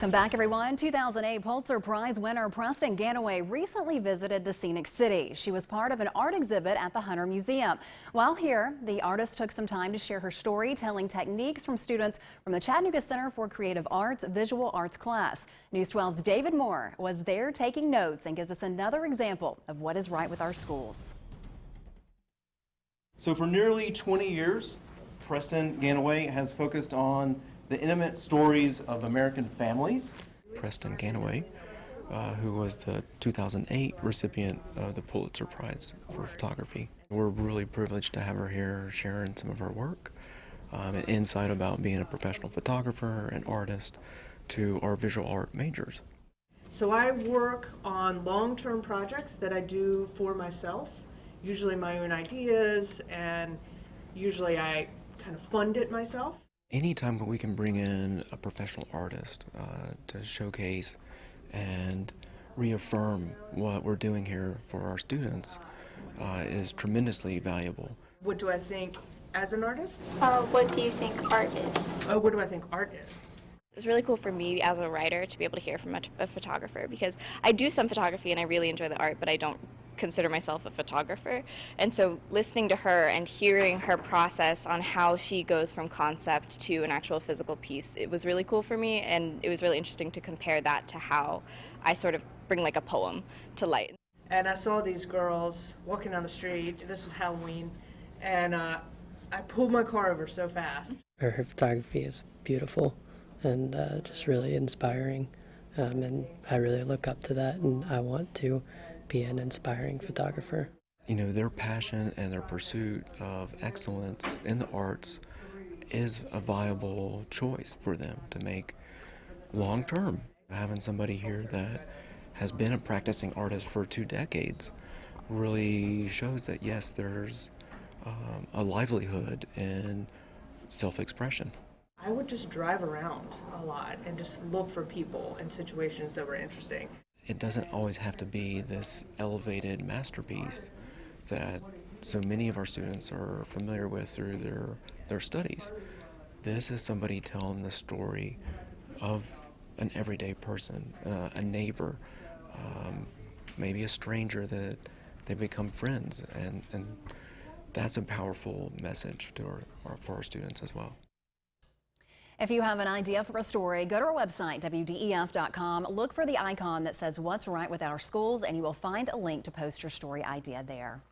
Welcome back, everyone. 2008 Pulitzer Prize winner Preston Ganaway recently visited the Scenic City. She was part of an art exhibit at the Hunter Museum. While here, the artist took some time to share her storytelling techniques from students from the Chattanooga Center for Creative Arts Visual Arts class. News 12's David Moore was there taking notes and gives us another example of what is right with our schools. So for nearly 20 years, Preston Ganaway has focused on the intimate stories of American families. Preston Ganaway, who was the 2008 recipient of the Pulitzer Prize for photography. We're really privileged to have her here sharing some of her work and insight about being a professional photographer and artist to our visual art majors. So I work on long-term projects that I do for myself, usually my own ideas, and usually I kind of fund it myself. Anytime we can bring in a professional artist to showcase and reaffirm what we're doing here for our students is tremendously valuable. What do I think as an artist? What do you think art is? Oh, what do I think art is? It was really cool for me as a writer to be able to hear from a photographer, because I do some photography and I really enjoy the art, but I don't consider myself a photographer. And so listening to her and hearing her process on how she goes from concept to an actual physical piece, it was really cool for me, and it was really interesting to compare that to how I sort of bring like a poem to light. And I saw these girls walking down the street, this was Halloween, and I pulled my car over so fast. Her photography is beautiful and just really inspiring, and I really look up to that, and I want to be an inspiring photographer. You know, their passion and their pursuit of excellence in the arts is a viable choice for them to make long term. Having somebody here that has been a practicing artist for 2 decades really shows that yes, there's a livelihood in self-expression. I would just drive around a lot and just look for people and situations that were interesting. It doesn't always have to be this elevated masterpiece that so many of our students are familiar with through their studies. This is somebody telling the story of an everyday person, a neighbor, maybe a stranger that they become friends, and that's a powerful message for our students as well. If you have an idea for a story, go to our website, WDEF.com. Look for the icon that says What's Right with Our Schools, and you will find a link to post your story idea there.